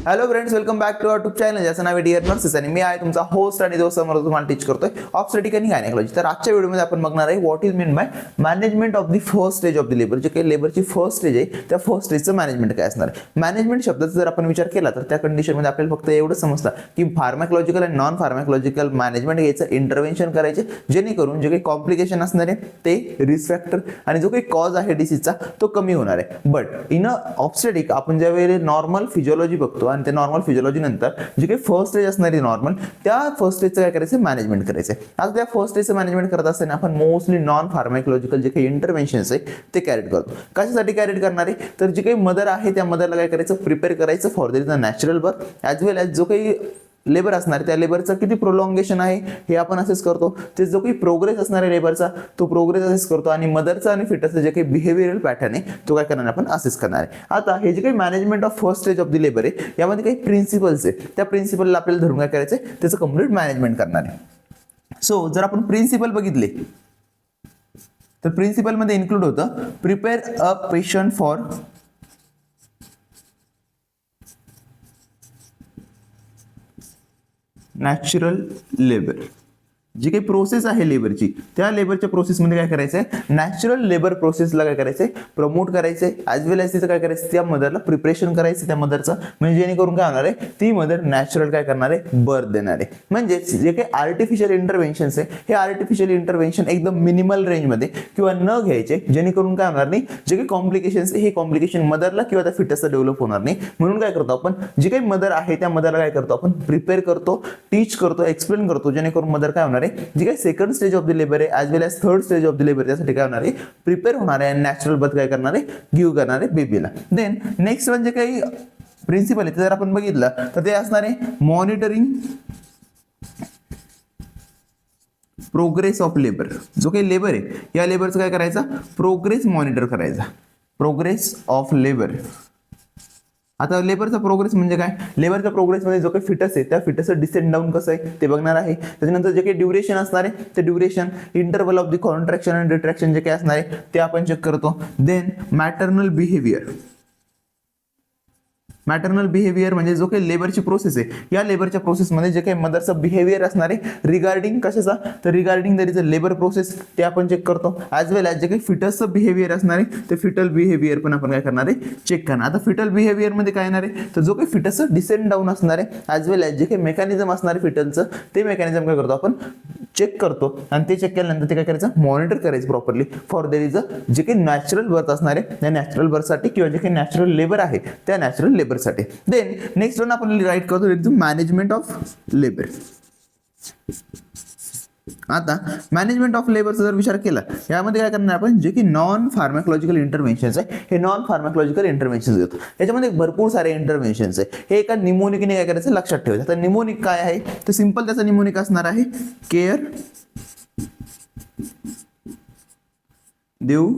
Hello friends, welcome back to our tube channel. ज्याचं नाव आहे डिअर नर्सेस आणि मी आहे तुमचा होस्ट आणि दोस्त समोर तुम्हाला टीच करतोय ऑब्स्टेटिक आणि गायनेकॉलॉजी. तर आजच्या व्हिडिओमध्ये आपण बघणार आहे what is mean by management of the first stage of the labour. जे काही लेबरची फर्स्ट स्टेज आहे त्या फर्स्ट स्टेजचं मॅनेजमेंट काय असणार आहे. मॅनेजमेंट शब्दाचा जर आपण विचार केला तर त्या कंडिशनमध्ये आपल्याला फक्त एवढं समजतं की फार्मॅकोलॉजिकल आणि नॉन फार्मॅकोलॉजिकल मॅनेजमेंट घ्यायचं, इंटरव्हेन्शन करायचे, जेणेकरून जे काही कॉम्प्लिकेशन असणार आहे ते रिस्क फॅक्टर आणि जो काही कॉज आहे डिसीजचा तो कमी होणार आहे. बट इन ऑब्स्टेटिक आपण ज्यावेळी नॉर्मल फिजिओलॉजी बघतो आणि त्या नॉर्मल फिजिओलॉजी नंतर जे काही फर्स्ट स्टेज असणार आहे नॉर्मल, त्या फर्स्ट स्टेजचं काय करायचं, मॅनेजमेंट करायचं. आता त्या फर्स्ट स्टेजचं मॅनेजमेंट करत असताना आपण मोस्टली नॉन फार्मॅकोलॉजिकल जे काही इंटरव्हेन्शन्स आहे ते कॅरी करतो. कशासाठी कॅरी करणार आहे तर जे काही मदर आहे त्या मदरला काय करायचं, प्रिपेअर करायचं for their natural birth as well as जो काही लेबर असणार त्या लेबरचं किती प्रोलॉंगेशन आहे हे आपण असेस करतो. ते जो काही प्रोग्रेस असणार आहे लेबरचा तो प्रोग्रेस असेस करतो आणि मदरचा आणि फिटसचं जे काही बिहेवियरल पॅटर्न आहे तो काय करणार आपण असेस करणार आहे. आता हे जे काही management of first stage of the labour आहे यामध्ये काही प्रिन्सिपल्स आहे, त्या प्रिन्सिपलला आपल्याला धरून काय करायचं आहे, त्याचं कम्प्लीट मॅनेजमेंट करणार आहे. सो जर आपण प्रिन्सिपल बघितले तर प्रिन्सिपलमध्ये इन्क्लूड होतं prepare a patient for natural labour. जी काही प्रोसेस आहे लेबरची त्या लेबरच्या प्रोसेसमध्ये काय करायचं आहे, नॅचरल लेबर प्रोसेसला काय करायचं आहे, प्रमोट करायचं आहे. ॲज वेल ॲज तिचं काय करायचं, त्या मदरला प्रिपरेशन करायचं त्या मदरचं, म्हणजे जेणेकरून काय होणार आहे, ती मदर नॅचरल काय करणार आहे, बर्थ देणार आहे. म्हणजेच जे काही आर्टिफिशियल इंटरव्हेन्शन्स आहे हे आर्टिफिशियल इंटरव्हेन्शन एकदम मिनिमल रेंजमध्ये किंवा न घ्यायचे, जेणेकरून काय होणार नाही, जे काही कॉम्प्लिकेशन्स हे कॉम्प्लिकेशन मदरला किंवा त्या फिटसला डेव्हलप होणार नाही. म्हणून काय करतो आपण, जी काही मदर आहे त्या मदरला काय करतो आपण, प्रिपेअर करतो, टीच करतो, एक्सप्लेन करतो, जेणेकरून मदर काय होणार आहे, जी काही second stage of the labour आहे as well as third stage of the labour त्यासाठी काय होणार आहे, प्रिपेअर होणार आहे आणि नॅचरल बर्थ काय करणार आहे, गिव्ह करणार आहे बेबीला. देन नेक्स्ट म्हणजे काही प्रिन्सिपल आहे ते जर आपण बघितलं तर ते असणार आहे मॉनिटरिंग प्रोग्रेस ऑफ लेबर. जो काही लेबर आहे या लेबरचं काय करायचा, प्रोग्रेस मॉनिटर करायचा, प्रोग्रेस ऑफ लेबर. आता लेबरचा प्रोग्रेस म्हणजे काय, लेबरच्या प्रोग्रेसमध्ये जो काही फिटस आहे त्या फिटसचं डिसेंड डाऊन कसं आहे ते बघणार आहे. त्याच्यानंतर जे काही ड्युरेशन असणार आहे ते duration, interval of the contraction आणि रिट्रॅक्शन जे काही असणार आहे ते आपण चेक करतो. Then maternal behaviour. Maternal behaviour म्हणजे जो काही लेबरची प्रोसेस आहे या लेबरच्या प्रोसेसमध्ये जे काही मदरचं बिहेवियर असणार आहे रिगार्डिंग कशाचा, तर regarding there is a labour process ते आपण चेक करतो. ॲज वेल ॲज जे काही फिटसचं बिहेवियर असणार आहे ते फिटल बिहेवियर पण आपण काय करणार आहे, चेक करणार. आता फिटल बिहेवियरमध्ये काय येणार आहे, तर जो काही फिटसचं डिसेंड डाऊन असणार आहे ॲज वेल ॲज जे काही मेकॅनिझम असणार आहे फिटलचं ते मेकॅनिझम काय करतो आपण, चेक करतो. आणि ते चेक केल्यानंतर ते काय करायचं, मॉनिटर करायचं properly for their is a जे काही नॅचरल बर्थ असणार आहे त्या नॅचरल बर्थसाठी किंवा जे काही नॅचरल लेबर आहे त्या नॅचरल लेबरसाठी. देन नेक्स्ट वन आपण राईट करतो मॅनेजमेंट ऑफ लेबर. आता मॅनेजमेंट ऑफ लेबरचा जर विचार केला यामध्ये काय करणार आपण, जे की नॉन फार्मॅकोलॉजिकल इंटरव्हेन्शन्स आहे हे नॉन फार्मॅकोलॉजिकल इंटरव्हेन्शन्स घेतो. याच्यामध्ये भरपूर सारे इंटरव्हेन्शन्स आहे. हे एका निमोनिकने काय करायचं लक्षात ठेवायचं. आता निमोनिक काय आहे तर सिंपल त्याचा निमोनिक असणार आहे केअर देऊ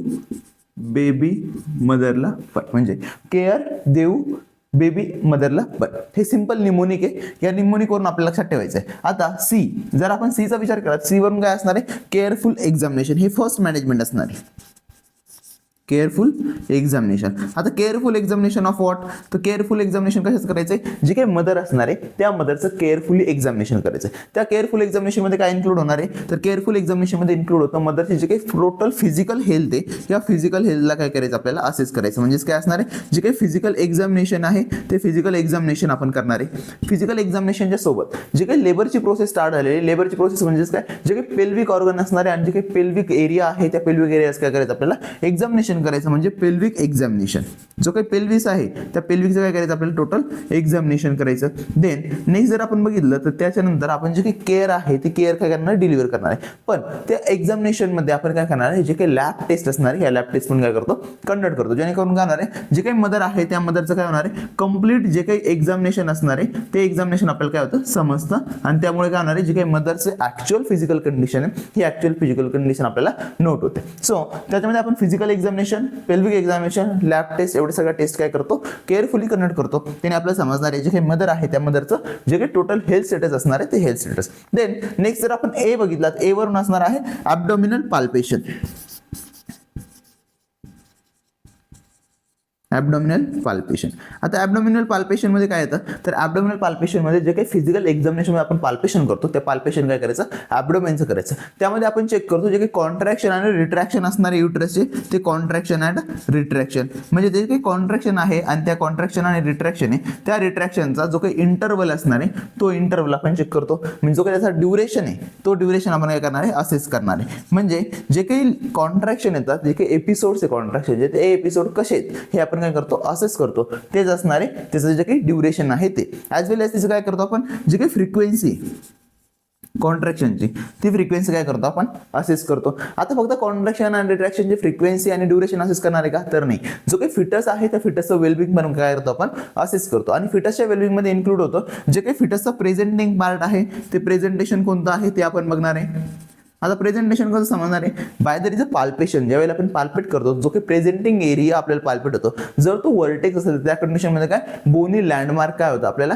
बेबी मदरला बर्थ, म्हणजे केअर देऊ बेबी मदरला बर्थ. हे सिंपल निमोनिक आहे. या निमोनिकवरून आपल्याला लक्षात ठेवायचं आहे. आता सी, जर आपण सीचा विचार केला सी वरून काय असणार आहे, केअरफुल एक्झामिनेशन. हे फर्स्ट मॅनेजमेंट असणार आहे, केअरफुल एक्झामिनेशन. आता केअरफुल एक्झामिनेशन ऑफ व्हॉट, तर केअरफुल एक्झामिनेशन कशाचं करायचं आहे, जे काही मदर असणार आहे त्या मदरचं केअरफुली एक्झामिनेशन करायचं आहे. त्या केअरफुल एक्झामिनेशनमध्ये काय इन्क्लूड होणार आहे, तर केअरफुल एक्झामिनेशनमध्ये इन्क्लूड होतं मदरची जे काही टोटल फिजिकल हेल्थ आहे या फिजिकल हेल्थला काय करायचं आपल्याला असेस करायचं. म्हणजेच काय असणार आहे, जे काही फिजिकल एक्झामिनेशन आहे ते फिजिकल एक्झामिनेशन आपण करणार आहे. फिजिकल एक्झामिनेशनच्या सोबत जे काही लेबरची प्रोसेस स्टार्ट झालेली, लेबरची प्रोसेस म्हणजेच काय, जे काही पेल्विक ऑर्गन असणार आहे आणि जे काही पेल्विक एरिया आहे त्या पेल्विक एरियाज काय करायचं आपल्याला एक्झामिनेशन करायचं, म्हणजे पेल्विक एक्झामिनेशन. जो काही पेल्विस आहे त्या पेल्विकचं काय करायचं आपल्याला टोटल एक्झामिनेशन करायचं. देन नेक्स्ट जर आपण बघितलं तर त्याच्यानंतर आपण जे काही केअर आहे ती केअर काय करणार, डिलिव्हर करणार आहे. पण त्या एक्झामिनेशनमध्ये आपण काय करणार आहे, जे काही लॅब टेस्ट असणार आहे या लॅब टेस्ट पण काय करतो, कंडक्ट करतो, जेणेकरून काय होणार आहे, जे काही मदर आहे त्या मदरचं काय होणार आहे, कम्प्लीट जे काही एक्झामिनेशन असणार आहे ते एक्झामिनेशन आपल्याला काय होतं समजतं. आणि त्यामुळे काय होणार आहे, जे काही मदरचे ऍक्च्युअल फिजिकल कंडिशन आहे ही ऍक्च्युअल फिजिकल कंडिशन आपल्याला नोट होते. सो त्याच्यामध्ये आपण physical examination, pelvic examination, lab test एवढे सगळ्या टेस्ट काय करतो, केअरफुली कंडक्ट करतो. त्याने आपल्याला समजणार आहे जे काही मदर आहे त्या मदरचं जे काही टोटल हेल्थ स्टेटस असणार आहे ते हेल्थ स्टेटस. देन नेक्स्ट जर आपण ए बघितला तर ए वरून असणार आहे ॲब्डोमिनल पाल्पेशन. Abdominal palpation. आता ॲबडॉमिनल पाल्पेशनमध्ये काय येतं, तर ॲबडॉमिनल पाल्पेशनमध्ये जे काही फिजिकल एक्झामिनेशनमध्ये आपण पाल्पेशन करतो, त्या पाल्पेशन काय करायचं, ॲबडोमेनचं करायचं. त्यामध्ये आपण चेक करतो जे काही कॉन्ट्रॅक्शन आणि रिट्रॅक्शन असणारे युट्रसचे, ते कॉन्ट्रॅक्शन अँड रिट्रॅक्शन, म्हणजे जे काही कॉन्ट्रॅक्शन आहे आणि त्या कॉन्ट्रॅक्शन आणि रिट्रॅक्शन आहे, त्या रिट्रॅक्शनचा जो काही इंटरवल असणार आहे, तो इंटरवल आपण चेक करतो. म्हणजे जो काही त्याचा ड्युरेशन आहे, तो ड्युरेशन आपण काय करणार आहे, असेस करणार आहे. म्हणजे जे काही कॉन्ट्रॅक्शन येतात, जे काही एपिसोड्स आहे कॉन्ट्रॅक्शनचे, ते एपिसोड कसे आहेत हे आपण काय करतो, असेस करतो. तेच असणारे त्याचं जे काही ड्युरेशन आहे ते. ॲज वेल एज त्याचं काय करतो आपण, जे काही फ्रिक्वेन्सी कॉन्ट्रॅक्शनची, ती फ्रिक्वेन्सी काय करतो आपण, असेस करतो. आता फक्त कॉन्ट्रॅक्शन आणि रिट्रॅक्शनची फ्रिक्वेन्सी आणि ड्युरेशन असेस करणार आहे का, तर नाही. जो काही फिटस आहे त्या फिटसचं वेलबिंग पण काय करतो आपण, असेस करतो. आणि फिटसच्या वेलबिंगमध्ये इन्क्लूड होतं जे काही फिटसचं प्रेझेंटिंग पार्ट आहे, ते प्रेझेंटेशन कोणतं आहे ते आपण बघणार आहे. आता प्रेझेंटेशन कसं समजणार आहे, बाय द रिझ पाल्पेशन, ज्यावेळेला आपण पाल्पेट करतो, जो काही प्रेझेंटिंग एरिया आपल्याला पाल्पेट होतो, जर तो वर्टेक्स असेल त्या कंडिशनमध्ये काय, बोनी लँडमार्क काय होतं, आपल्याला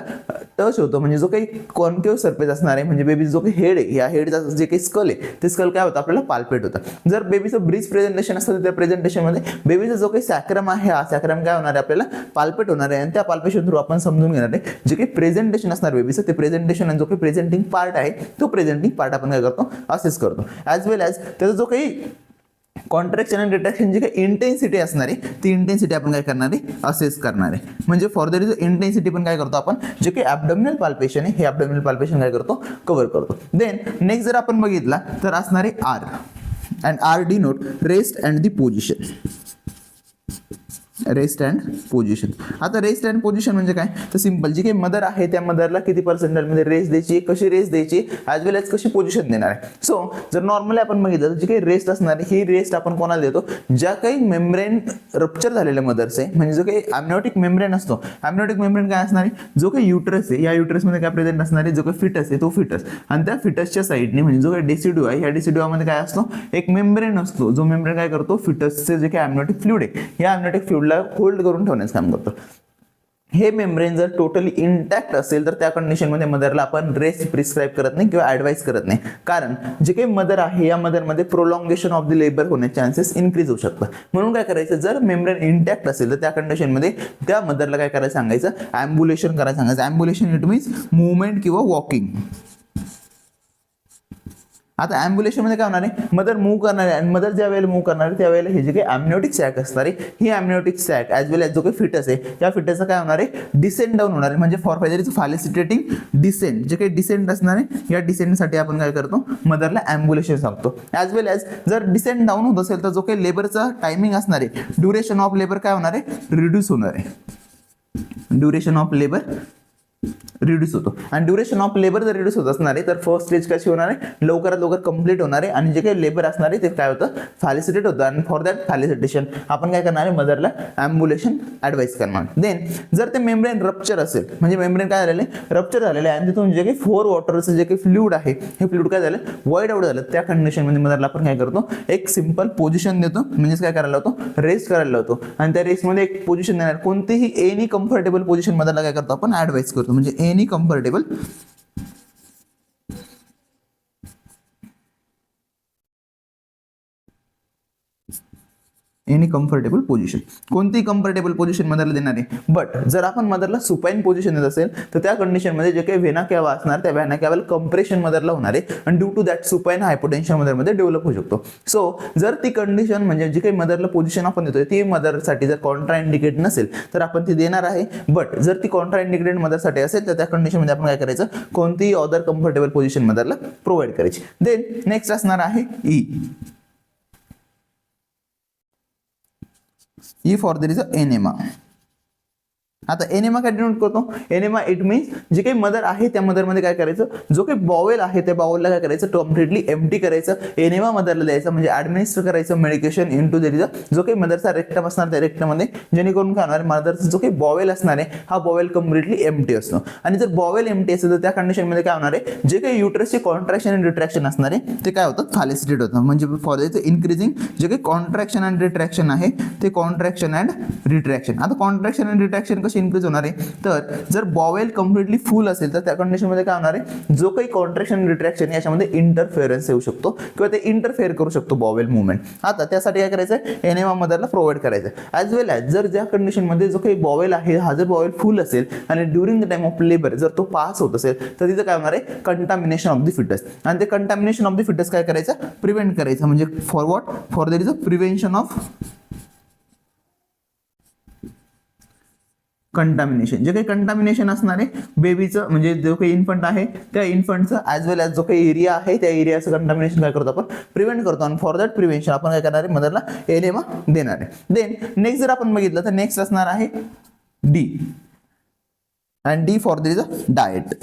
टच होतो. म्हणजे जो काही कॉन्केव्ह सरफेस असणार आहे, म्हणजे बेबी जो काही हेड आहे, या हेडचा जे काही स्कल आहे, ते स्कल काय होतं, आपल्याला पाल्पेट होतं. जर बेबीचं ब्रीज प्रेझेंटेशन असतं, त्या प्रेझेंटेशनमध्ये बेबीचा जो काही सॅक्रम आहे, हा सॅक्रम काय होणार आहे, आपल्याला पाल्पेट होणार आहे. आणि त्या पाल्पेशन थ्रू आपण समजून घेणार आहे जे काही प्रेझेंटेशन असणार बेबीचं, ते प्रेझेंटेशन आणि जो काही प्रेझेंटिंग पार्ट आहे, तो प्रेझेंटिंग पार्ट आपण काय करतो, असेस करतो. ॲज वेल ॲज त्याचा जो काही कॉन्ट्रॅक्शन आणि रिट्रॅक्शन जी काही इंटेन्सिटी असणार आहे, ती इंटेन्सिटी आपण काय करणार आहे, असेस करणार आहे. म्हणजे फॉर द रिझ इंटेन्सिटी पण काय करतो आपण, जे काही ॲबडॉमिनल पाल्पेशन आहे, हे ॲबडॉमिनल पाल्पेशन काय करतो, कव्हर करतो. देन नेक्स्ट जर आपण बघितला तर असणार आहे R, and R denote rest and the position. Rest and position. आता रेस्ट अँड पोझिशन म्हणजे काय, तर सिंपल, जी काही मदर आहे त्या मदरला किती पर्सेंटेजमध्ये रेस्ट द्यायची, कशी रेस्ट द्यायची, ॲज वेल ॲज कशी पोझिशन देणार आहे. सो जर नॉर्मली आपण बघितलं तर जी काही रेस्ट असणार आहे, ही रेस्ट आपण कोणाला देतो, ज्या काही मेम्ब्रेन रप्चर झालेल्या मदर्स आहे, म्हणजे जो काही ॲम्निओटिक मेम्ब्रेन असतो, ॲम्निओटिक मेम्ब्रेन काय असणार आहे, जो काही युट्रस आहे, या युट्रसमध्ये काय प्रेझेंट असणार आहे, जो काही फिटस आहे तो फिटस, आणि त्या फिटसच्या साईडने म्हणजे जो काही डेसिड्यू आहे, या डेसिड्यूमध्ये काय असतो, एक मेम्ब्रेन असतो, जो मेम्ब्रेन काय करतो, फिटसचे जे काही ॲम्निओटिक फ्लुइड आहे, या ॲम्निओटिक फ्लुइडला होल्ड करून ठेवण्याचं काम करतो. हे मेम्ब्रेन जर टोटली इंटॅक्ट असेल तर त्या कंडिशनमध्ये मदरला आपण रेस्ट प्रिस्क्राईब करत नाही किंवा ॲडवाइस करत नाही. कारण जे काही मदर आहे, या मदरमध्ये प्रोलॉंगेशन ऑफ द लेबर होण्याचे चान्सेस इन्क्रीज होऊ शकतात. म्हणून काय करायचं, जर मेम्ब्रेन इंटॅक्ट असेल तर त्या कंडिशनमध्ये त्या मदरला काय करायचं सांगायचं, ॲम्ब्युलेशन करायला सांगायचं. ॲम्ब्युलेशन इट मीन्स मुवमेंट किंवा वॉकिंग. आता ॲम्ब्युलेशनमध्ये काय होणार आहे, मदर मूव्ह करणार आहे, आणि मदर ज्या वेळेला मूव्ह करणार आहे त्यावेळेला हे जे काही ॲम्निओटिक सॅक असणार आहे, ही ॲम्निओटिक सॅक ॲज वेल ॲज जो काही फिटस आहे, त्या फिटसचा काय होणार आहे, डिसेंड डाऊन होणार आहे. म्हणजे फॉर फायदर इज फॅलिसिटेटिंग डिसेंड, जे काही डिसेंड असणार आहे, या डिसेंडसाठी आपण काय करतो, मदरला ॲम्ब्युलेशन सांगतो. ॲज वेल ॲज जर डिसेंड डाऊन होत असेल तर जो काही लेबरचा टायमिंग असणार आहे, ड्युरेशन ऑफ लेबर काय होणार आहे, रिड्यूस होणार आहे. ड्युरेशन ऑफ लेबर रिड्यूस होतो. आणि ड्युरेशन ऑफ लेबर जर रिड्यूस होत असणार आहे तर फर्स्ट स्टेज कशी होणार आहे, लवकरात लवकर कंप्लीट होणार आहे, आणि जे काही लेबर असणार आहे ते काय होतं, फॅलिसिटेट होतं. आणि फॉर दॅट फॅलिसिटेशन आपण काय करणार आहे, मदरला ॲम्ब्युलेशन ॲडवाइस करणार. देन जर ते मेम्ब्रेन रप्चर असेल, म्हणजे मेम्ब्रेन काय झालेलं आहे, रप्चर झालेलं आहे, आणि तिथून जे काही 4 वॉटरचं जे काही फ्लुइड आहे, हे फ्लुइड काय झालं, वॉइड आउट झालं, त्या कंडिशनमध्ये मदरला आपण काय करतो, एक सिंपल पोझिशन देतो. म्हणजेच काय करायला होतो, रेस्ट करायला होतो. आणि त्या रेस्टमध्ये एक पोझिशन देणार, कोणतीही एनी कम्फर्टेबल पोझिशन मदरला काय करतो आपण, ॲडवाइस करतो. म्हणजे any comfortable any comfortable position, कोणतीही कम्फर्टेबल पोझिशन मदरला देणार आहे. बट जर आपण मदरला सुपाईन पोझिशन देत असेल तर त्या कंडिशनमध्ये जे काही व्हेना कॅवा असणार, त्या व्हेना कॅवाला कंप्रेशन मदरला होणार आहे, आणि ड्यू टू दॅट सुपाईन हायपोटेन्शियल मदरमध्ये डेव्हलप होऊ शकतो. सो जर ती कंडिशन म्हणजे जी काही मदरला पोझिशन आपण देतोय ती मदरसाठी जर कॉन्ट्रा इंडिकेट नसेल तर आपण ती देणार आहे. बट जर ती कॉन्ट्रा इंडिकेटेड मदरसाठी असेल तर त्या कंडिशनमध्ये आपण काय करायचं, कोणतीही अदर कम्फर्टेबल पोझिशन मदरला प्रोव्हाइड करायची. देन नेक्स्ट असणार आहे E. E for there is a enema. आता एनेमा काय डिनोट करतो, एनेमा इट मीन्स जे काही मदर आहे त्या मदरमध्ये काय करायचं, जो काही बॉवेल आहे त्या बॉवेलला काय करायचं, कम्प्लिटली एम्प्टी करायचं, एनेमा मदरला द्यायचं, म्हणजे ॲडमिनिस्टर करायचं मेडिकेशन इनटू देअर इज जो काही मदरचा रेक्टम असणार त्या रेक्टममध्ये, जेणेकरून काय होणार, मदरचा जो काही बॉवेल असणार आहे हा बॉवेल कम्प्लिटली एम्प्टी असतो. आणि जर बॉवेल एम्प्टी असेल तर त्या कंडिशनमध्ये काय होणार आहे, जे काही युट्रसचे कॉन्ट्रॅक्शन आणि रिट्रॅक्शन असणार आहे ते काय होतं, फॅलिसिटेट होतं. म्हणजे फॉर द इन्क्रीजिंग जे काही कॉन्ट्रॅक्शन अँड रिट्रॅक्शन आहे ते कॉन्ट्रॅक्शन अँड रिट्रॅक्शन. आता कॉन्ट्रॅक्शन अँड रिट्रॅक्शन कसे कशी इन्क्रीज होणार आहे, तर जर बॉवेल कम्प्लिटली फुल असेल तर त्या कंडिशनमध्ये काय होणार आहे, जो काही कॉन्ट्रॅक्शन रिट्रॅक्शन याच्यामध्ये इंटरफेरन्स येऊ शकतो किंवा ते इंटरफेअर करू शकतो बॉवेल मुवमेंट. आता त्यासाठी काय करायचं आहे, एनेमा मदरला प्रोव्हाइड करायचं आहे. ॲज वेल ॲज जर ज्या कंडिशनमध्ये जो काही बॉवेल आहे हा जर बॉवेल फुल असेल आणि during the time of labour जर तो पास होत असेल तर तिथं काय होणार आहे, कंटामिनेशन ऑफ द फिटस. आणि ते कंटामिनेशन ऑफ द फिटस काय करायचं, प्रिव्हेंट करायचं. म्हणजे for what, for there is a prevention of contamination. जे काही कंटामिनेशन असणार आहे बेबीचं, म्हणजे जो काही इन्फंट आहे त्या इन्फंटचं ॲज वेल ॲज जो काही एरिया आहे त्या एरियाचं कंटामिनेशन काय करतो आपण, प्रिव्हेंट करतो. आणि फॉर दॅट प्रिव्हेन्शन आपण काय करणार आहे, मदरला एनेमा देणार आहे. देन नेक्स्ट जर आपण बघितलं तर नेक्स्ट असणार आहे D. And D for there is a diet.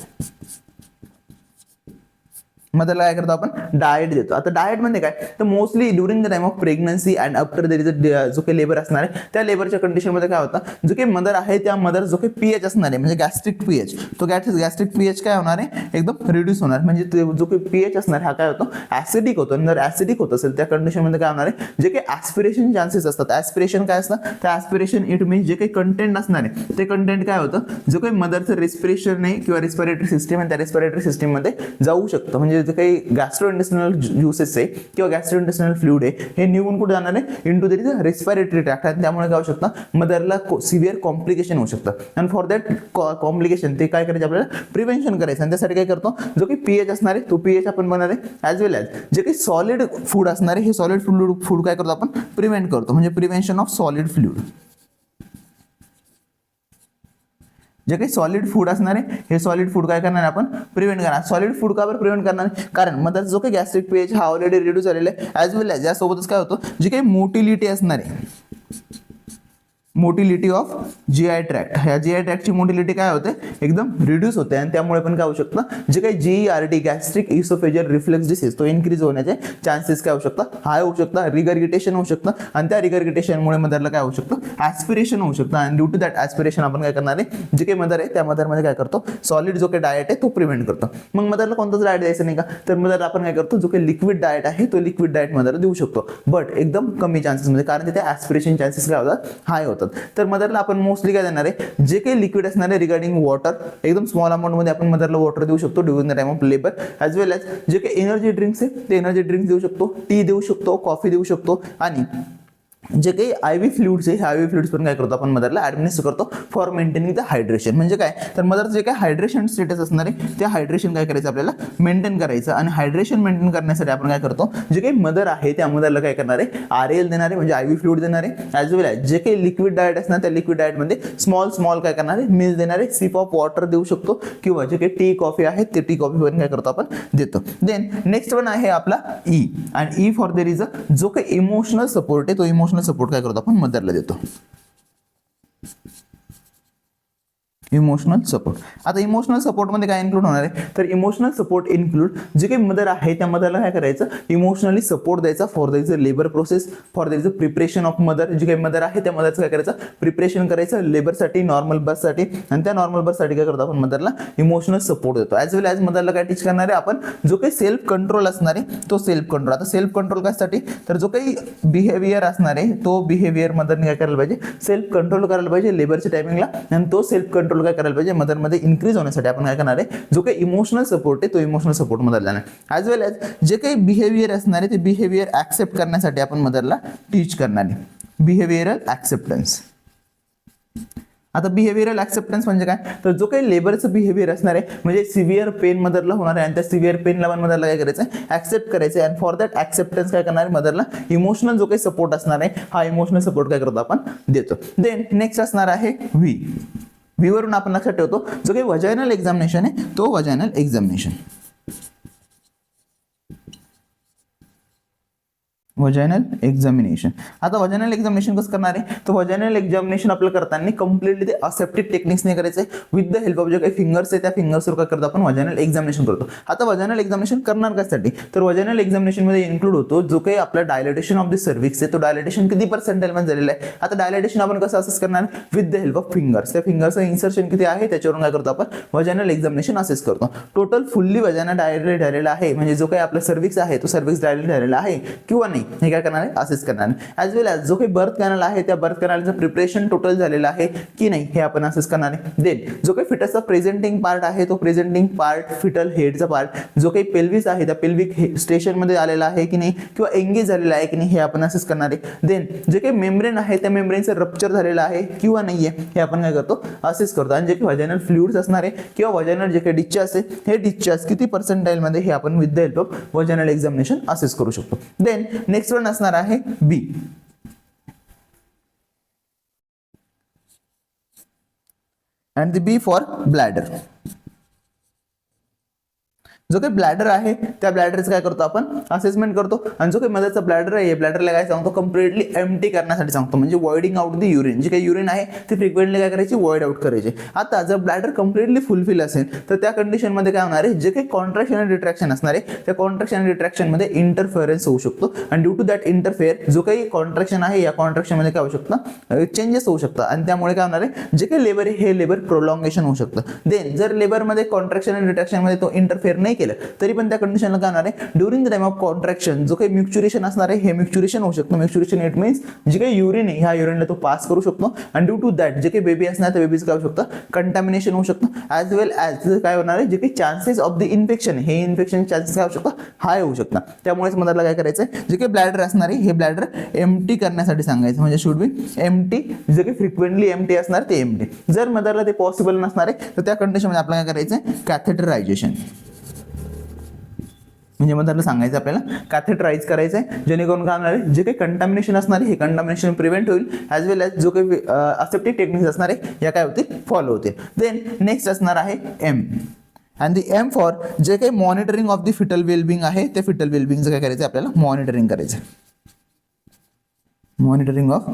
मदरला काय करतो आपण, डाएट देतो. आता डाएट म्हणजे काय, तर mostly during the time of pregnancy and after their is अ जो काही लेबर असणार आहे त्या लेबरच्या कंडिशनमध्ये काय होतं, जो काही मदर आहे त्या मदर जो काही पीएच असणार आहे म्हणजे गॅस्ट्रिक पीएच, तो गॅस्ट्रिक पीएच काय होणार आहे, एकदम रिड्यूस होणार. म्हणजे जो काही पीएच असणार हा काय होतो, ऍसिडिक होतो. आणि जर ऍसिडिक होत असेल त्या कंडिशनमध्ये काय होणार आहे, जे काही ऍस्पिरेशन चान्सेस असतात, ऍस्पिरेशन काय असतं, त्या ऍस्पिरेशन इट मीन्स जे काही कंटेंट असणार आहे ते कंटेंट काय होतं, जो काही मदरचं रेस्पिरेशन आहे किंवा रेस्पिरेटरी सिस्टीम आहे त्या रेस्पिरेटरी सिस्टीममध्ये जाऊ शकतं. म्हणजे जे काही गॅस्ट्रोइंटेस्टिनल ज्युसेस आहे किंवा गॅस्ट्रोइंटेस्टिनल फ्लुइड आहे हे निघून कुठे जाणार आहे, into there is a respiratory tract. आणि त्यामुळे काय होऊ शकतं, मदरला सिव्हिअर कॉम्प्लिकेशन होऊ शकतं. आणि फॉर दॅट कॉम्प्लिकेशन ते काय करायचं, आपल्याला प्रिव्हेन्शन करायचं. आणि त्यासाठी काय करतो, जो काही पीएच असणार आहे तो पीएच आपण बनवणार आहे. ॲज वेल ॲज जे काही सॉलिड फूड असणार आहे हे सॉलिड फूड काय करतो आपण, प्रिव्हेंट करतो. म्हणजे प्रिव्हेन्शन ऑफ सॉलिड फ्लुइड. जे काही सॉलिड फूड असणार आहे हे सॉलिड फूड काय करणार आपण, प्रिव्हेंट करणार. सॉलिड फूड का बरं प्रिव्हेंट करणार, कारण मदर जो काही गॅस्ट्रिक पीएच हा ऑलरेडी रिड्यूस झालेला आहे. ॲज वेल ॲज यासोबतच काय होतं, जी काही मोटिलिटी असणार आहे, मोटिलिटी ऑफ जीआय ट्रॅक्ट, ह्या जीआय ट्रॅक्टची मोटिलिटी काय होते, एकदम रिड्यूस होते. आणि त्यामुळे पण काय होऊ शकतं, जे काही GERD gastric oesophageal reflex disease तो इन्क्रीज होण्याचे चान्सेस काय होऊ शकतात, हाय होऊ शकतं. रिगर्गिटेशन होऊ शकतं आणि त्या रिगर्गिटेशनमुळे मदरला काय होऊ शकतं, ऍस्पिरेशन होऊ शकतं. आणि ड्यू टू दॅट ऍस्पिरेशन आपण काय करणार आहे, जे काही मदर आहे त्या मदरमध्ये काय करतो, सॉलिड जो काही डाएट आहे तो प्रिव्हेंट करतो. मग मदरला कोणताच डाएट द्यायचं नाही का, तर मदरला आपण काय करतो, जो काही लिक्विड डाएट आहे तो लिक्विड डाएट मदरला देऊ शकतो, बट एकदम कमी चान्सेसमध्ये, कारण तिथे ऍस्पिरेशन चान्सेस काय होतात, हाय होतात. तर मदरला आपण मोस्टली काय देणार आहे, जे काही लिक्विड असणार आहे रिगार्डिंग वॉटर, एकदम स्मॉल अमाऊंटमध्ये आपण मदरला वॉटर देऊ शकतो during the time of labour. As well as जे काही एनर्जी ड्रिंक्स आहे ते एनर्जी ड्रिंक्स देऊ शकतो, टी देऊ शकतो, कॉफी देऊ शकतो. आणि जे काही आयव्ही फ्लुइड्स आहे आयव्ही फ्लुइड्स पण काय करतो आपण मदरला ऍडमिनिस्टर करतो फॉर मेंटेनिंग द हायड्रेशन. म्हणजे काय, तर मदरचं जे काही हायड्रेशन स्टेटस असणार आहे ते हायड्रेशन काय करायचं, आपल्याला मेंटेन करायचं. आणि हायड्रेशन मेंटेन करण्यासाठी आपण काय करतो, जे काही मदर आहे त्या मदरला काय करणार आहे, आरएल देणार आहे म्हणजे आयव्ही फ्लुइड देणार आहे. ॲज वेल ॲज जे काही लिक्विड डाएट असणार त्या लिक्विड डाएटमध्ये स्मॉल काय करणार आहे, मिल्क देणार आहे, सिप ऑफ वॉटर देऊ शकतो, किंवा जे काही टी कॉफी आहे ते टी कॉफी पण काय करतो आपण देतो. देन नेक्स्ट वन आहे आपला ई. आणि ई फॉर देयर इज अ जो काही इमोशनल सपोर्ट आहे तो इमोशनल सपोर्ट काय करतो आपण मदरला देतो, इमोशनल सपोर्ट. आता इमोशनल सपोर्टमध्ये काय इन्क्लूड होणार आहे, तर इमोशनल सपोर्ट इन्क्लूड जे काही मदर आहे त्या मदरला काय करायचं, इमोशनली सपोर्ट द्यायचा for there is a labour process, for there is a preparation of mother. जी काही मदर आहे त्या मदरचं काय करायचं, प्रिपरेशन करायचं लेबरसाठी, नॉर्मल बर्थसाठी. आणि त्या नॉर्मल बर्थसाठी काय करतो आपण मदरला इमोशनल सपोर्ट देतो. ॲज वेल ॲज मदरला काय टीच करणार आहे आपण, जो काही सेल्फ कंट्रोल असणार आहे तो सेल्फ कंट्रोल. आता सेल्फ कंट्रोल कशासाठी, तर जो काही बिहेवियर असणार आहे तो बिहेवियर मदरने काय करायला पाहिजे, सेल्फ कंट्रोल करायला पाहिजे लेबरच्या टायमिंगला. आणि तो सेल्फ कंट्रोल काय करायला पाहिजे मदरमध्ये इन्क्रीज होण्यासाठी आपण काय करणार आहे, जो काही इमोशनल सपोर्ट आहे तो इमोशनल सपोर्ट मदरला देणार. ॲज वेल ॲज जे काही बिहेवियर असणार आहे ते बिहेवियर ऍक्सेप्ट करण्यासाठी आपण मदरला टीच करणार आहे, बिहेवियरल ऍक्सेप्टन्स. आता बिहेवियरल ऍक्सेप्टन्स म्हणजे काय, तर जो काही लेबरचं बिहेवियर असणार आहे म्हणजे सिव्हिअर पेन मदरला होणार आहे आणि त्या सिव्हिअर पेनला पण मदरला काय करायचं आहे, ऍक्सेप्ट करायचं आहे. आणि फॉर दॅट ऍक्सेप्टन्स काय करणार आहे मदरला इमोशनल जो काही सपोर्ट असणार आहे हा इमोशनल सपोर्ट काय करतो आपण देतो. देन नेक्स्ट असणार आहे व्ही. व्ही वरून आपण लक्षात ठेवतो जो काही वजायनल एक्झामिनेशन आहे तो वजायनल एक्झामिनेशन. Vaginal examination. आता वजायनल एक्झामिनेशन कसं करणार आहे, तर वजायनल एक्झामिनेशन आपल्याला करताना कम्प्लिटली ते असेप्टिक टेक्निक्सने करायचं आहे. विथ द हेल्प ऑफ जे काही फिंगर्स आहे त्या फिंगर्सवर काय करतो आपण वजायनल एक्झामिनेशन करतो. आता वजायनल एक्झामिनेशन करणार कशासाठी, तर वजायनल एक्झामिनेशनमध्ये इन्क्लूड होतो जो काही आपला डायलेटेशन ऑफ द सर्व्हिक्स आहे तो डायलेटेशन किती पर्सेंटाइलमध्ये झालेला आहे. आता डायलेटेशन आपण कसं असेस करणार, with the help of fingers. त्या फिंगर्सचं इन्सर्शन किती आहे त्याच्यावरून काय करतो आपण वजायनल एक्झामिनेशन असेस करतो. टोटल फुल्ली वजायना डायलेट झालेला आहे म्हणजे जो काही आपला सर्व्हिक्स आहे तो सर्व्हिक्स डायलेट झालेला आहे किंवा नाही हे काय करणार आहे, असेस करणार आहे. ॲज वेल ॲज जो काही बर्थ कॅनल आहे त्या बर्थ कॅनलचं प्रिपरेशन टोटल झालेलं आहे की नाही हे आपण असेस करणार आहे. देन जो काही फिटसचा प्रेझेंटिंग पार्ट आहे तो प्रेझेंटिंग पार्ट, फिटल हेडचा पार्ट, जो काही पेल्विस आहे त्या पेल्विक स्टेशनमध्ये आलेला आहे की नाही किंवा एंगेज झालेला आहे की नाही हे आपण असेस करणार आहे. देन जे काही मेम्ब्रेन आहे त्या मेम्ब्रेनचं रप्चर झालेलं आहे किंवा नाही आहे हे आपण काय करतो, असेस करतो. आणि जे काही व्हाजायनल फ्लुइड्स असणार आहे किंवा व्हाजायनल जे काही डिस्चार्ज आहे हे डिस्चार्ज किती पर्सेंटाईलमध्ये हे आपण with the help of vaginal examination assess करू शकतो. देन नेक्स्ट वन असणार आहे बी. and the B for bladder. जो काही ब्लॅडर आहे त्या ब्लॅडरचं काय करतो आपण, असेसमेंट करतो. आणि जो काही मदरचा ब्लॅडर आहे ब्लॅडरला काय सांगतो, कम्प्लिटली एम्प्टी करण्यासाठी सांगतो, म्हणजे वॉइडिंग आउट द युरिन. जे काही युरिन आहे ते फ्रिक्वेंटली काय करायची, वॉइड आउट करायचे. आता जर ब्लॅडर कम्प्लिटली फुलफिल असेल तर त्या कंडिशनमध्ये काय होणार आहे, जे काही कॉन्ट्रॅक्शन आणि रिट्रॅक्शन असणार आहे त्या कॉन्ट्रॅक्शन आणि रिट्रॅक्शनमध्ये इंटरफेरन्स होऊ शकतो. आणि ड्यू टू दॅट इंटरफेअर जो काही कॉन्ट्रॅक्शन आहे या कॉन्ट्रॅक्शनमध्ये काय होऊ शकतं, चेंजेस होऊ शकतं. आणि त्यामुळे काय होणार आहे, जे काही लेबर आहे हे लेबर प्रोलॉंगेशन होऊ शकतं. देन जर लेबरमध्ये कॉन्ट्रॅक्शन आणि रिट्रॅक्शनमध्ये तो इंटरफेअर नाही केलं तरी पण त्या कंडिशनला काय होणार आहे, during the time of contraction जो काही म्युच्युरेशन असणार आहे हे म्युच्युरेशन होऊ शकतं. म्युच्युरेशन इट मीन्स जे काही युरिन आहे ह्या युरिनला तो पास करू शकतो. आणि ड्यू टू दॅट जे काही बेबी असणार त्या बेबीचं काय होऊ शकतं, कंटॅमिनेशन होऊ शकतं. ॲज वेल ॲज काय होणार आहे, जे काही चान्सेस ऑफ द इन्फेक्शन हे इन्फेक्शन चान्सेस काय होऊ शकतं, हाय होऊ शकतं. त्यामुळेच मदरला काय करायचं आहे, जे काही ब्लॅडर असणार आहे हे ब्लॅडर एम्प्टी करण्यासाठी सांगायचं, म्हणजे शुड बी एम्प्टी. जे काही फ्रिक्वेंटली एम्प्टी असणार ते एम्प्टी. जर मदरला ते पॉसिबल नसणार आहे तर त्या कंडिशनमध्ये आपल्याला काय करायचं आहे, कॅथेटरायझेशन. म्हणजे मग त्यांना सांगायचं आपल्याला कॅथेटराइज करायचं आहे, जेणेकरून काय होणार आहे, जे काही कंटामिनेशन असणार आहे हे कंटामिनेशन प्रिव्हेंट होईल. ॲज वेल ॲज जो काही असेप्टिक टेक्निक्स असणार आहे या काय होतील, फॉलो होतील. देन नेक्स्ट असणार आहे M. And the M for जे काही monitoring of the fetal wellbeing आहे ते फिटल वेलबिंगचं काय करायचं, आपल्याला मॉनिटरिंग करायचं. Monitoring of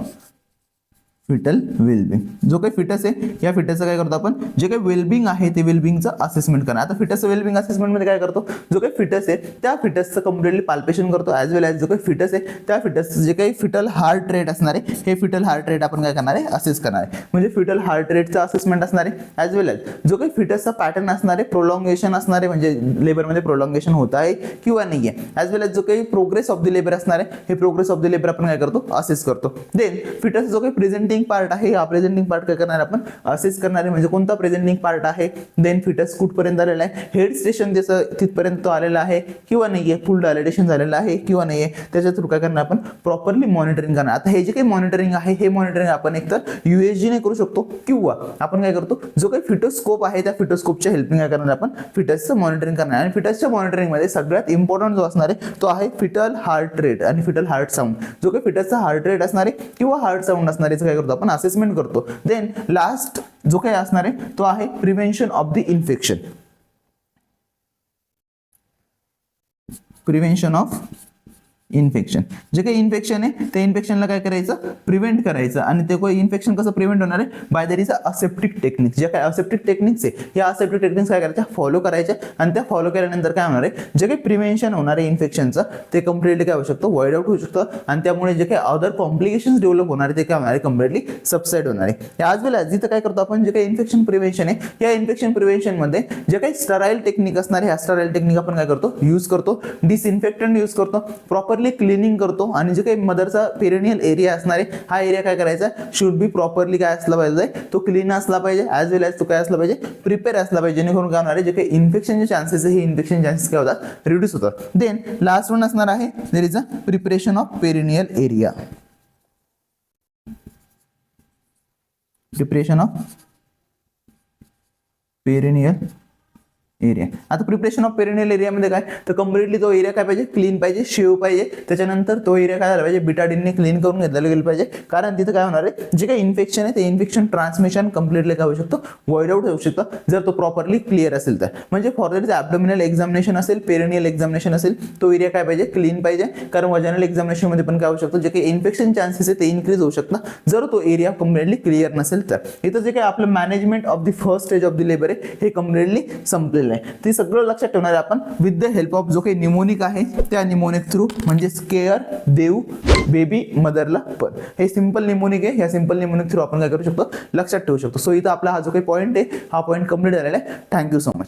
fetal wellbeing. जो काही फिटस आहे या फिटसचं काय करतो आपण, जे काही वेलबिंग आहे ते वेलबिंगचं असेसमेंट करा. आता फिटसचं वेलबिंग असेसमेंटमध्ये काय करतो, जो काही फिटस आहे त्या फिटसचं कम्प्लिटली पाल्पेशन करतो. ॲज वेल ॲज जो काही फिटस आहे त्या फिटसचं जे काही फिटल हार्ट रेट असणार आहे हे फिटल हार्ट रेट आपण काय करणार आहे, असेस करणार आहे. म्हणजे फिटल हार्ट रेटचं असेसमेंट असणार आहे. ॲज वेल ॲज जो काही फिटसचा पॅटर्न असणार आहे, प्रोलॉंगेशन असणार आहे, म्हणजे लेबरमध्ये प्रोलॉंगेशन होत आहे किंवा नाही आहे. ॲज वेल ॲज जो काही प्रोग्रेस ऑफ द लेबर असणार आहे हे प्रोग्रेस ऑफ द लेबर आपण काय करतो, असेस करतो. देन फिटस जो काही प्रेझेंटिंग पार्ट आहे हा प्रेझेंटिंग पार्ट काय करणार आपण, असेस करणार आहे. म्हणजे कोणता प्रेझेंटिंग पार्ट आहे, देन फिटस कुठपर्यंत आलेला आहे, हेड स्टेशन त्याचं तिथपर्यंत आलेला आहे किंवा नाही आहे, फुल डायलेटेशन झालेलं आहे किंवा नाही आहे, त्याच्या थ्रू काय करणार आपण, प्रॉपरली मॉनिटरिंग करणार. आता हे जे काही मॉनिटरिंग आहे हे मॉनिटरिंग आपण एकतर USG ने करू शकतो किंवा आपण काय करतो, जो काही फिटोस्कोप आहे त्या फिटोस्कोपच्या हेल्पिंग काय करणार आपण, फिटसचं मॉनिटरिंग करणार. आणि फिटसच्या मॉनिटरिंगमध्ये सगळ्यात इम्पॉर्टंट जो असणार आहे तो आहे फिटल हार्ट रेट आणि फिटल हार्ट साऊंड. जो काही फिटसचा हार्ट रेट असणार आहे किंवा हार्ट साऊंड असणार आहे काय करतो आपण, असेसमेंट करतो. देन लास्ट जो काही असणार आहे तो आहे prevention of the infection. Prevention of infection. जे काही इन्फेक्शन आहे त्या इन्फेक्शनला काय करायचं, प्रिव्हेंट करायचं. आणि ते काही इन्फेक्शन कसं प्रिव्हेंट होणार आहे, bye there is aseptic techniques. जे काही असेप्टिक टेक्निक्स आहे या असेप्टिक टेक्निक्स काय करायच्या, फॉलो करायच्या. आणि त्या फॉलो केल्यानंतर काय होणार आहे, जे काही प्रिव्हेन्शन होणार आहे इन्फेक्शनचं ते कम्प्लिटली काय होऊ शकतं, वॉइड आउट होऊ शकतं. आणि त्यामुळे जे काही अदर कॉम्प्लिकेशन्स डेव्हलप होणार आहे ते काय होणार आहे, कम्प्लिटली सबसाईड होणार आहे. ॲज वेल ॲज जिथं काय करतो आपण, जे काही इन्फेक्शन प्रिव्हेन्शन आहे या इन्फेक्शन प्रिव्हेन्शनमध्ये जे काही स्टराईल टेक्निक असणार आहे ह्या स्टराईल टेक्निक आपण काय करतो, यूज करतो. डिसइन्फेक्टंट यूज करतो, प्रॉपरली क्लिनिंग करतो. आणि जे काही मदरचा पेरिनियल एरिया असणार आहे हा एरिया काय करायचा, शुड बी प्रॉपरली काय असला पाहिजे, तो क्लीन असला पाहिजे. ॲज वेल ॲज तो काय असला पाहिजे, प्रिपेअर असला पाहिजे, जेणेकरून काय होणार आहे, जे काही इन्फेक्शनचे चान्सेस आहे हे इन्फेक्शन चान्सेस काय होतात, रिड्यूस होतात. देन लास्ट वन असणार आहे there is a preparation of perineal area. Preparation of perineal area. आता प्रिपरेशन ऑफ पेरिनियल एरियामध्ये काय, तर कम्प्लिटली तो एरिया काय पाहिजे, क्लीन पाहिजे, शेव पाहिजे. त्याच्यानंतर तो एरिया काय झाला पाहिजे, बिटाडिनने क्लीन करून घेतलेला गेलं पाहिजे. कारण तिथं काय होणार आहे, जे काही इन्फेक्शन आहे ते इन्फेक्शन ट्रान्समिशन कम्प्लिटली काय होऊ शकतो, वॉइड आउट होऊ शकतं जर तो प्रॉपरली क्लिअर असेल तर. म्हणजे फॉर दॅट ॲब्डोमिनल एक्झामिनेशन असेल, पेरिनियल एक्झामिनेशन असेल, तो एरिया काय पाहिजे, क्लीन पाहिजे. कारण वजानल एक्झामिनेशनमध्ये पण काय होऊ शकतं, जे काही इन्फेक्शन चान्सेस आहे ते इन्क्रीज होऊ शकतं जर तो एरिया कम्प्लिटली क्लिअर नसेल तर. इथं जे काही आपलं management of the first stage of the labour आहे हे कम्प्लिटली संपलेलं. ते सगळं लक्षात ठेवणार आहे आपण विथ द हेल्प ऑफ जो काही निमोनिक आहे त्या निमोनिक थ्रू, म्हणजे स्केअर देऊ बेबी मदरला पण. हे सिंपल निमोनिक आहे, या सिंपल निमोनिक थ्रू आपण काय करू शकतो, लक्षात ठेवू शकतो. सो इथं आपला हा जो काही पॉईंट आहे हा पॉईंट कंप्लीट झालेला आहे. Thank you so much.